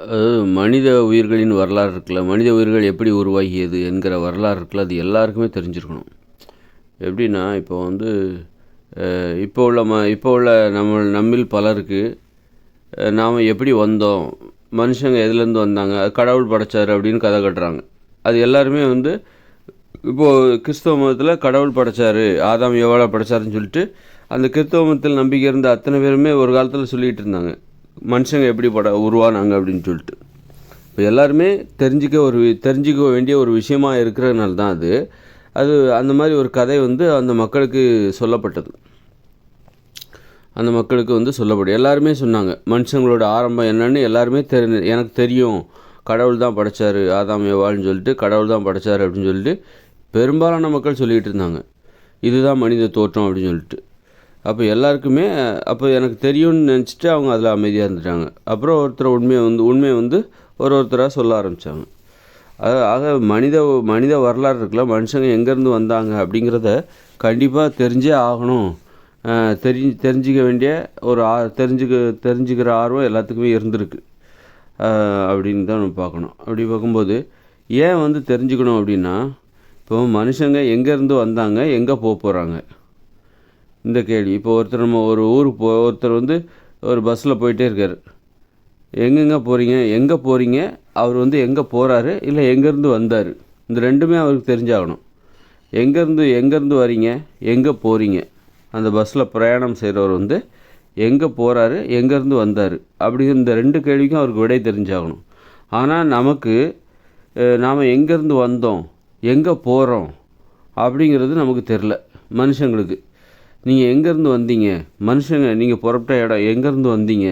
அதாவது மனித உயிர்களின் வரலாறு இருக்குல்ல, மனித உயிர்கள் எப்படி உருவாகியது என்கிற வரலாறு இருக்குல்ல, அது எல்லாருக்குமே தெரிஞ்சிருக்கணும். எப்படின்னா, இப்போ வந்து இப்போ உள்ள நம்மில் பலருக்கு நாம் எப்படி வந்தோம், மனுஷங்க எதுலேருந்து வந்தாங்க, அது கடவுள் படைச்சார் அப்படின்னு கதை கட்டுறாங்க. அது எல்லாருமே வந்து இப்போது கிறிஸ்தவ மதத்தில் கடவுள் படைச்சார், ஆதாம் எவ்வளோ படைச்சாருன்னு சொல்லிட்டு அந்த கிறிஸ்தவ மதத்தில் நம்பிக்கை இருந்த அத்தனை பேருமே ஒரு காலத்தில் சொல்லிகிட்டு இருந்தாங்க, மனுஷங்க எப்படி உருவானாங்க அப்படின்னு சொல்லிட்டு. இப்போ எல்லாருமே தெரிஞ்சிக்க வேண்டிய ஒரு விஷயமா இருக்கிறதுனால தான் அது அது அந்த மாதிரி ஒரு கதை வந்து அந்த மக்களுக்கு சொல்லப்பட்டது. அந்த மக்களுக்கு வந்து சொல்லப்படும். எல்லாருமே சொன்னாங்க மனுஷங்களோட ஆரம்பம் என்னன்னு. எல்லாருமே எனக்கு தெரியும், கடவுள் தான் படைச்சார் ஆதாம் ஏவாள்னு சொல்லிட்டு, கடவுள் தான் படைச்சார் அப்படின்னு சொல்லிட்டு பெரும்பாலான மக்கள் சொல்லிகிட்டு இருந்தாங்க, இதுதான் மனித தோற்றம் அப்படின்னு சொல்லிட்டு. அப்போ எல்லாருக்குமே அப்போ எனக்கு தெரியும்னு நினச்சிட்டு அவங்க அதில் அமைதியாக இருந்துட்டாங்க. அப்புறம் ஒருத்தர் உண்மையை வந்து ஒருத்தராக சொல்ல ஆரம்பித்தாங்க. ஆக மனித வரலாறு இருக்குல்ல, மனுஷங்க எங்கேருந்து வந்தாங்க அப்படிங்கிறத கண்டிப்பாக தெரிஞ்சே ஆகணும். தெரிஞ்சிக்க வேண்டிய ஒரு தெரிஞ்சுக்கிற ஆர்வம் எல்லாத்துக்குமே இருந்திருக்கு அப்படின்னு தான் நம்ம பார்க்கணும். அப்படி பார்க்கும்போது ஏன் வந்து தெரிஞ்சுக்கணும் அப்படின்னா, இப்போ மனுஷங்க எங்கேருந்து வந்தாங்க, எங்கே போகிறாங்க, இந்த கேள்வி. இப்போ நம்ம ஒரு ஊருக்கு ஒருத்தர் வந்து ஒரு பஸ்ஸில் போயிட்டே இருக்கார். எங்கே போகிறீங்க, அவர் வந்து எங்கே போகிறாரு, இல்லை எங்கேருந்து வந்தார், இந்த ரெண்டுமே அவருக்கு தெரிஞ்சாகணும். எங்கேருந்து வரீங்க, எங்கே போகிறீங்க, அந்த பஸ்ஸில் பிரயாணம் செய்கிறவர் வந்து எங்கே போகிறாரு, எங்கேருந்து வந்தார், அப்படிங்கிற இந்த ரெண்டு கேள்விக்கும் அவருக்கு விடை தெரிஞ்சாகணும். ஆனால் நாம் எங்கேருந்து வந்தோம், எங்கே போகிறோம் அப்படிங்கிறது நமக்கு தெரில மனுஷங்களுக்கு. நீங்கள் எங்கேருந்து வந்தீங்க, மனுஷங்க நீங்கள் புறப்பட்ட இடம் எங்கேருந்து வந்தீங்க,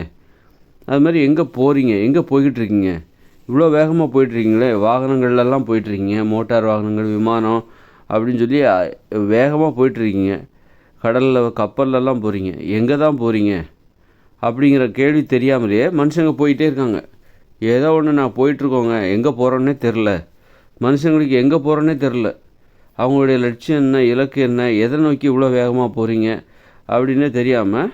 அது மாதிரி எங்கே போகிறீங்க, எங்கே போய்கிட்டுருக்கீங்க, இவ்வளோ வேகமாக போயிட்டுருக்கீங்களே, வாகனங்கள்லாம் போயிட்டுருக்கீங்க, மோட்டார் வாகனங்கள், விமானம் அப்படின்னு சொல்லி வேகமாக போயிட்டுருக்கீங்க, கப்பல்லலாம் போகிறீங்க, எங்கே தான் போகிறீங்க அப்படிங்கிற கேள்வி தெரியாமலேயே மனுஷங்க போயிட்டே இருக்காங்க. ஏதோ ஒன்று நான் போயிட்டுருக்கோங்க, எங்கே போகிறோன்னே தெரில. மனுஷங்களுக்கு எங்கே போகிறோன்னே தெரில. அவங்களுடைய லட்சியம் என்ன, இலக்கு என்ன, எதை நோக்கி இவ்வளோ வேகமாக போகிறீங்க அப்படின்னே தெரியாமல்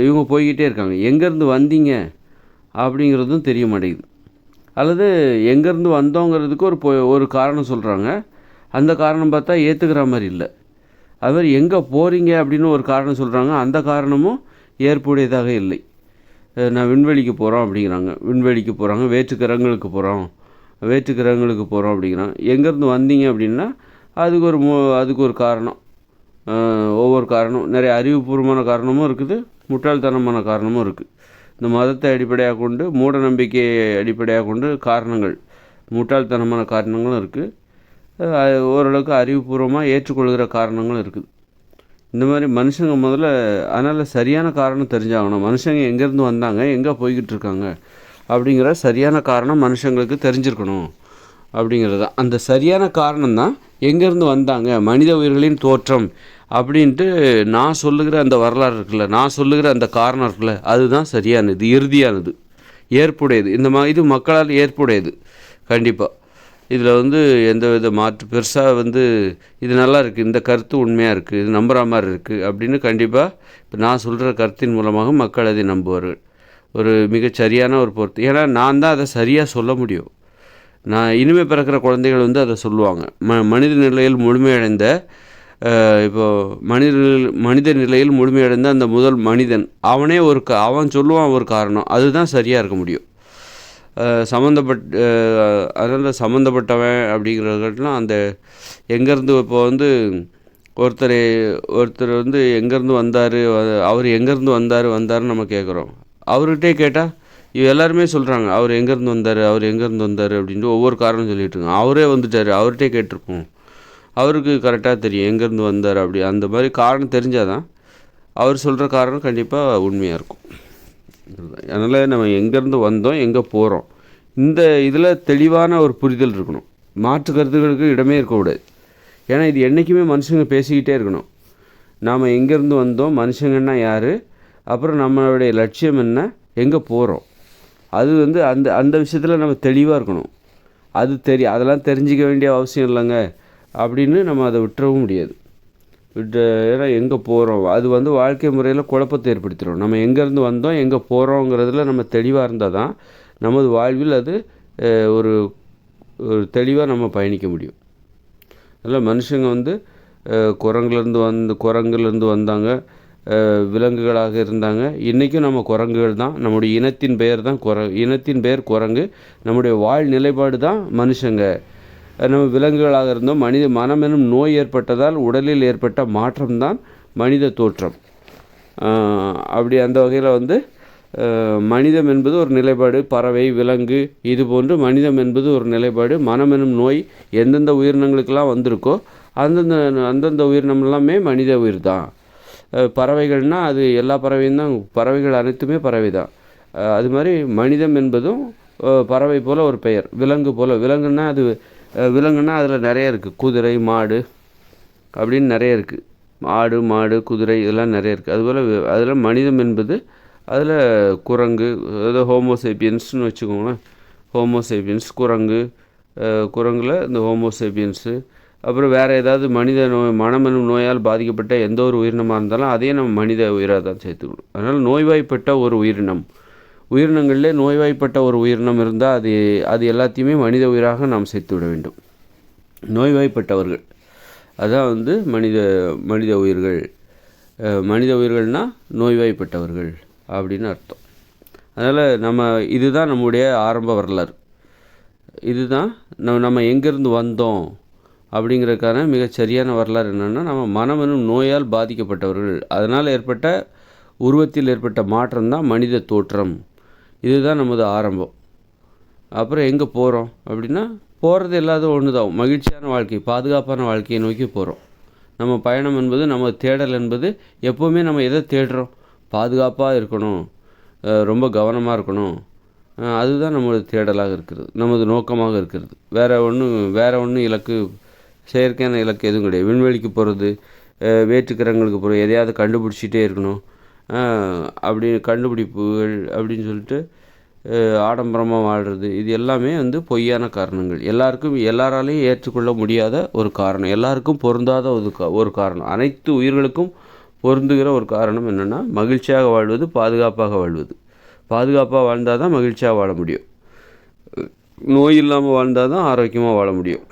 இவங்க போய்கிட்டே இருக்காங்க. எங்கேருந்து வந்தீங்க அப்படிங்கிறதும் தெரிய மாட்டேங்குது. அல்லது எங்கேருந்து வந்தோங்கிறதுக்கு ஒரு காரணம் சொல்கிறாங்க, அந்த காரணம் பார்த்தா ஏற்றுக்கிற மாதிரி இல்லை. அது மாதிரி எங்கே போகிறீங்க அப்படின்னு ஒரு காரணம் சொல்கிறாங்க, அந்த காரணமும் ஏற்புடையதாக இல்லை. நான் விண்வெளிக்கு போகிறோம் அப்படிங்கிறாங்க, விண்வெளிக்கு போகிறாங்க, வேற்றுக்கிரகங்களுக்கு போகிறோம் அப்படிங்கிறாங்க. எங்கேருந்து வந்தீங்க அப்படின்னா அதுக்கு ஒரு காரணம். ஒவ்வொரு காரணம், நிறைய அறிவுபூர்வமான காரணமும் இருக்குது, முட்டாள்தனமான காரணமும் இருக்குது. இந்த மதத்தை அடிப்படையாக கொண்டு, மூட நம்பிக்கையை அடிப்படையாக கொண்டு காரணங்கள், முட்டாள்தனமான காரணங்களும் இருக்குது, ஓரளவுக்கு அறிவுபூர்வமாக ஏற்றுக்கொள்கிற காரணங்களும் இருக்குது. இந்த மாதிரி மனுஷங்க முதல்ல அதனால் சரியான காரணம் தெரிஞ்சாகணும். மனுஷங்க எங்கேருந்து வந்தாங்க, எங்கே போய்கிட்டு இருக்காங்க அப்படிங்கிற சரியான காரணம் மனுஷங்களுக்கு தெரிஞ்சிருக்கணும் அப்படிங்கிறது தான். அந்த சரியான காரணம் தான் எங்கேருந்து வந்தாங்க, மனித உயிர்களின் தோற்றம் அப்படின்ட்டு நான் சொல்லுகிற அந்த வரலாறு இருக்குல்ல, நான் சொல்லுகிற அந்த காரணம் இருக்குல்ல, அதுதான் சரியானது, இறுதியானது, ஏற்புடையது. இது மக்களால் ஏற்புடையது. கண்டிப்பாக இதில் வந்து எந்த வித பெருசாக வந்து இது நல்லா இருக்குது, இந்த கருத்து உண்மையாக இருக்குது, இது நம்புகிற மாதிரி இருக்குது அப்படின்னு கண்டிப்பாக இப்போ நான் சொல்கிற கருத்தின் மூலமாக மக்கள் அதை நம்புவார்கள். ஒரு மிகச்சரியான ஒரு பொறுத்து. ஏன்னா நான் தான் அதை சரியாக சொல்ல முடியும். நான் இனிமேல் பிறக்கிற குழந்தைகள் வந்து அதை சொல்லுவாங்க. மனித நிலையில் முழுமையடைந்த இப்போது மனித நிலையில் முழுமையடைந்த அந்த முதல் மனிதன் அவனே அவன் சொல்லுவான் ஒரு காரணம், அதுதான் சரியாக இருக்க முடியும். அதனால் சம்மந்தப்பட்டவன் அப்படிங்கிறதுலாம் அந்த எங்கேருந்து இப்போ வந்து ஒருத்தர் வந்து எங்கேருந்து வந்தார், அவர் எங்கேருந்து வந்தாருன்னு நம்ம கேட்குறோம். அவர்கிட்டே கேட்டால் எல்லாருமே சொல்கிறாங்க, அவர் எங்கேருந்து வந்தார் அப்படின்ட்டு ஒவ்வொரு காரணம் சொல்லிகிட்டு இருக்காங்க. அவரே வந்துட்டார், அவர்கிட்டே கேட்டிருப்போம், அவருக்கு கரெக்டாக தெரியும் எங்கேருந்து வந்தார். அப்படி அந்த மாதிரி காரணம் தெரிஞ்சால் தான் அவர் சொல்கிற காரணம் கண்டிப்பாக உண்மையாக இருக்கும். அதனால் நம்ம எங்கேருந்து வந்தோம், எங்கே போகிறோம், இந்த இதில் தெளிவான ஒரு புரிதல் இருக்கணும். மாற்று கருத்துக்களுக்கு இடமே இருக்கக்கூடாது. ஏன்னா இது என்றைக்குமே மனுஷங்க பேசிக்கிட்டே இருக்கணும். நாம் எங்கேருந்து வந்தோம், மனுஷங்கன்னா யார், அப்புறம் நம்மளுடைய லட்சியம் என்ன, எங்கே போகிறோம், அது வந்து அந்த விஷயத்தில் நம்ம தெளிவாக இருக்கணும். அதெல்லாம் தெரிஞ்சிக்க வேண்டிய அவசியம் இல்லைங்க அப்படின்னு நம்ம அதை விட்டுறவும் முடியாது. ஏன்னா எங்கே போகிறோம் அது வந்து வாழ்க்கை முறையில் குழப்பத்தை ஏற்படுத்திடும். நம்ம எங்கேருந்து வந்தோம், எங்கே போகிறோங்கிறதுல நம்ம தெளிவாக இருந்தால் தான் நமது வாழ்வில் அது ஒரு ஒரு தெளிவாக நம்ம பயணிக்க முடியும். அதில் மனுஷங்க வந்து குரங்குலேருந்து வந்தாங்க, விலங்குகளாக இருந்தாங்க. இன்றைக்கும் நம்ம குரங்குகள் தான். நம்முடைய இனத்தின் பெயர் குரங்கு. நம்முடைய நிலைப்பாடு தான் மனுஷங்க. நம்ம விலங்குகளாக இருந்தோம். மனம் எனும் நோய் ஏற்பட்டதால் உடலில் ஏற்பட்ட மாற்றம்தான் மனித தோற்றம். அப்படி அந்த வகையில் வந்து மனிதம் என்பது ஒரு நிலைப்பாடு, பறவை, விலங்கு இது போன்று மனிதம் என்பது ஒரு நிலைப்பாடு. மனம் எனும் நோய் எந்தெந்த உயிரினங்களுக்கெல்லாம் வந்திருக்கோ அந்தந்த உயிரினம் எல்லாமே மனித உயிர் தான். பறவைகள்னால் அது எல்லா பறவையும் தான், பறவைகள் அனைத்துமே பறவை தான். அது மாதிரி மனிதம் என்பதும் பறவை போல் ஒரு பெயர். விலங்குன்னா அதில் நிறைய இருக்குது. குதிரை, மாடு அப்படின்னு நிறைய இருக்குது. ஆடு, மாடு, குதிரை இதெல்லாம் நிறைய இருக்குது. அதுபோல் அதில் மனிதம் என்பது அதில் குரங்கு, அதாவது ஹோமோசேப்பியன்ஸ்னு வச்சுக்கோங்களேன். ஹோமோசேப்பியன்ஸ் குரங்கில் இந்த ஹோமோசேப்பியன்ஸு. அப்புறம் வேறு ஏதாவது மனமெனும் நோயால் பாதிக்கப்பட்ட எந்த ஒரு உயிரினமாக இருந்தாலும் அதையும் நம்ம மனித உயிராக தான் சேர்த்துக்கணும். அதனால் நோய்வாய்ப்பட்ட ஒரு உயிரினங்களிலே நோய்வாய்ப்பட்ட ஒரு உயிரினம் இருந்தால் அது எல்லாத்தையுமே மனித உயிராக நாம் சேர்த்து விட வேண்டும். நோய்வாய்ப்பட்டவர்கள் அதான் வந்து மனித உயிர்கள். மனித உயிர்கள்னால் நோய்வாய்ப்பட்டவர்கள் அப்படின்னு அர்த்தம். அதனால் இதுதான் நம்முடைய ஆரம்ப வரலாறு. இதுதான் நம்ம எங்கேருந்து வந்தோம் அப்படிங்கிறதுக்கான மிகச்சரியான வரலாறு என்னென்னா, நம்ம மனமெனும் நோயால் பாதிக்கப்பட்டவர்கள். அதனால் உருவத்தில் ஏற்பட்ட மாற்றம்தான் மனித தோற்றம். இதுதான் நமது ஆரம்பம். அப்புறம் எங்கே போகிறோம் அப்படின்னா, போகிறது எல்லாத்தும் ஒன்று தான். மகிழ்ச்சியான வாழ்க்கை, பாதுகாப்பான வாழ்க்கையை நோக்கி போகிறோம். நம்ம பயணம் என்பது, நம்ம தேடல் என்பது எப்போவுமே நம்ம எதை தேடுறோம்? பாதுகாப்பாக இருக்கணும், ரொம்ப கவனமாக இருக்கணும். அதுதான் நம்மளோட தேடலாக இருக்கிறது, நமது நோக்கமாக இருக்கிறது. வேறு ஒன்றும் செயற்கையான இலக்கு எதுவும் கிடையாது. விண்வெளிக்கு போகிறது, வேற்றுக்கிரகங்களுக்கு போகிறது, எதையாவது கண்டுபிடிச்சிட்டே இருக்கணும் அப்படின்னு கண்டுபிடிப்புகள் அப்படின்னு சொல்லிட்டு ஆடம்பரமாக வாழ்கிறது, இது எல்லாமே வந்து பொய்யான காரணங்கள். எல்லாராலையும் ஏற்றுக்கொள்ள முடியாத ஒரு காரணம், எல்லாருக்கும் பொருந்தாத ஒரு காரணம். அனைத்து உயிர்களுக்கும் பொருந்துகிற ஒரு காரணம் என்னென்னா, மகிழ்ச்சியாக வாழ்வது, பாதுகாப்பாக வாழ்வது. பாதுகாப்பாக வாழ்ந்தால் தான் மகிழ்ச்சியாக வாழ முடியும். நோய் இல்லாமல் வாழ்ந்தால் தான் ஆரோக்கியமாக வாழ முடியும்.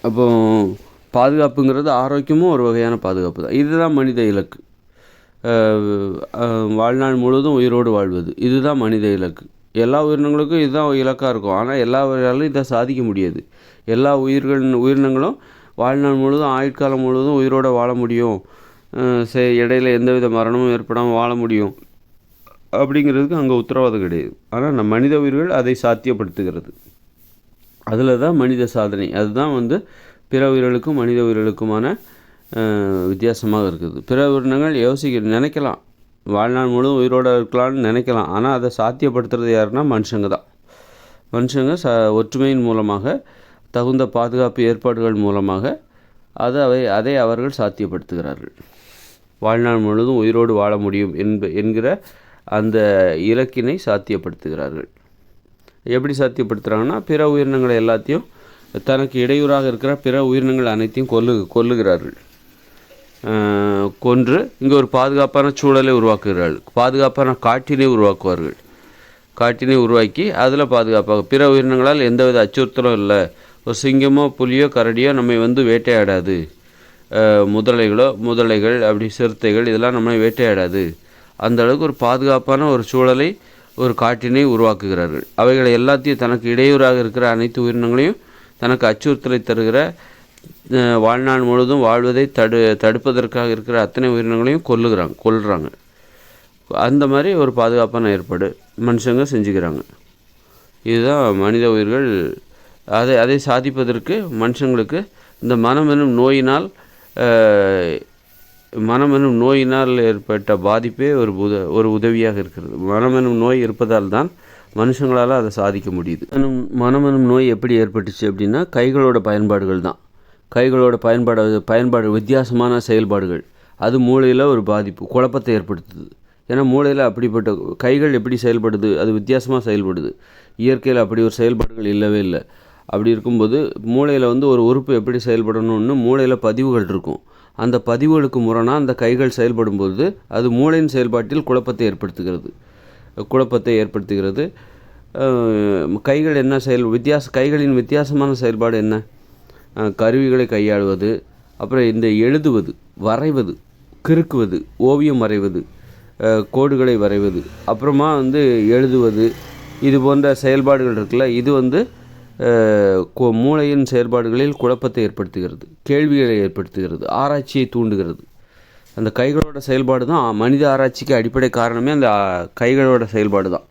அப்போ பாதுகாப்புங்கிறது ஆரோக்கியமும் ஒரு வகையான பாதுகாப்பு தான். இதுதான் மனித இலக்கு. வாழ்நாள் முழுவதும் உயிரோடு வாழ்வது, இதுதான் மனித இலக்கு. எல்லா உயிரினங்களுக்கும் இதுதான் இலக்காக இருக்கும். ஆனால் எல்லா உயிராலும் இதை சாதிக்க முடியாது. எல்லா உயிரினங்களும் வாழ்நாள் முழுவதும், ஆயுட்காலம் முழுவதும் உயிரோடு வாழ முடியும், இடையில எந்தவித மரணமும் ஏற்படாமல் வாழ முடியும் அப்படிங்கிறதுக்கு அங்கே உத்தரவாதம் கிடையாது. ஆனால் மனித உயிர்கள் அதை சாத்தியப்படுத்துகிறது. அதில் தான் மனித சாதனை. அதுதான் வந்து பிற உயிர்களுக்கும் மனித உயிர்களுக்குமான வித்தியாசமாக இருக்குது. பிற உயிரினங்கள் நினைக்கலாம், வாழ்நாள் முழுவதும் உயிரோடு இருக்கலாம்னு நினைக்கலாம். ஆனால் அதை சாத்தியப்படுத்துறது யாருன்னா மனுஷங்க தான். மனுஷங்க ஒற்றுமையின் மூலமாக, தகுந்த பாதுகாப்பு ஏற்பாடுகள் மூலமாக அதை அவர்கள் சாத்தியப்படுத்துகிறார்கள். வாழ்நாள் முழுவதும் உயிரோடு வாழ முடியும் என்கிற அந்த இலக்கினை சாத்தியப்படுத்துகிறார்கள். எப்படி சாத்தியப்படுத்துகிறாங்கன்னா, பிற உயிரினங்களை எல்லாத்தையும், தனக்கு இடையூறாக இருக்கிற பிற உயிரினங்கள் அனைத்தையும் கொல்லுகிறார்கள். கொன்று இங்கே ஒரு பாதுகாப்பான சூழலை உருவாக்குகிறார்கள். பாதுகாப்பான காட்டினை உருவாக்குவார்கள். காட்டினை உருவாக்கி அதில் பாதுகாப்பாக, பிற உயிரினங்களால் எந்தவித அச்சுறுத்தலும் இல்லை. ஒரு சிங்கமோ புலியோ கரடியோ நம்மை வந்து வேட்டையாடாது. முதலைகள் அப்படி சிறுத்தைகள் இதெல்லாம் நம்மை வேட்டையாடாது. அந்த அளவுக்கு ஒரு பாதுகாப்பான ஒரு சூழலை, ஒரு காட்டினை உருவாக்குகிறார்கள். அவைகளை எல்லாத்தையும், தனக்கு இடையூறாக இருக்கிற அனைத்து உயிரினங்களையும், தனக்கு அச்சுறுத்தலை தருகிற, வாழ்நாள் முழுவதும் வாழ்வதை தடுப்பதற்காக இருக்கிற அத்தனை உயிரினங்களையும் கொல்லுறாங்க. அந்த மாதிரி ஒரு பாதுகாப்பான ஏற்பாடு மனுஷங்க செஞ்சுக்கிறாங்க. இதுதான் மனித உயிர்கள். அதை சாதிப்பதற்கு மனுஷங்களுக்கு இந்த மனமெனும் நோயினால் ஏற்பட்ட பாதிப்பே ஒரு உதவியாக இருக்கிறது. மனமெனும் நோய் இருப்பதால் தான் மனுஷங்களால் அதை சாதிக்க முடியுது. மனமெனும் நோய் எப்படி ஏற்பட்டுச்சு அப்படின்னா, கைகளோட பயன்பாடுகள் தான். கைகளோட பயன்பாடு வித்தியாசமான செயல்பாடுகள், அது மூளையில் ஒரு பாதிப்பு, குழப்பத்தை ஏற்படுத்துது. ஏன்னா மூளையில் அப்படிப்பட்ட கைகள் எப்படி செயல்படுது, அது வித்தியாசமாக செயல்படுது. இயற்கையில் அப்படி ஒரு செயல்பாடுகள் இல்லவே இல்லை. அப்படி இருக்கும்போது மூளையில் வந்து ஒரு உறுப்பு எப்படி செயல்படணும்னு மூளையில் பதிவுகள் இருக்கும். அந்த பதிவுகளுக்கு முரணாக அந்த கைகள் செயல்படும்போது அது மூளையின் செயல்பாட்டில் குழப்பத்தை ஏற்படுத்துகிறது. கைகள் என்ன கைகளின் வித்தியாசமான செயல்பாடு என்ன? கருவிகளை கையாளுவது, அப்புறம் இந்த எழுதுவது, வரைவது, கிறுக்குவது, ஓவியம் வரைவது, கோடுகளை வரைவது, அப்புறமா எழுதுவது, இது போன்ற செயல்பாடுகள் இருக்குல்ல, இது மூளையின் செயல்பாடுகளில் குழப்பத்தை ஏற்படுத்துகிறது, கேள்விகளை ஏற்படுத்துகிறது, ஆராய்ச்சியை தூண்டுகிறது. அந்த கைகளோட செயல்பாடு தான் மனித ஆராய்ச்சிக்கு அடிப்படை காரணமே. அந்த கைகளோட செயல்பாடு தான்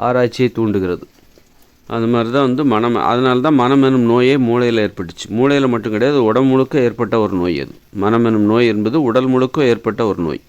ஆராய்ச்சியை தூண்டுகிறது. அது மாதிரி தான் மனம். அதனால தான் மனம் எனும் நோயே மூளையில் ஏற்பட்டுச்சு. மூளையில் மட்டும் கிடையாது, உடம்பு முழுக்க ஏற்பட்ட ஒரு நோய் அது. மனம் எனும் நோய் என்பது உடல் முழுக்க ஏற்பட்ட ஒரு நோய்.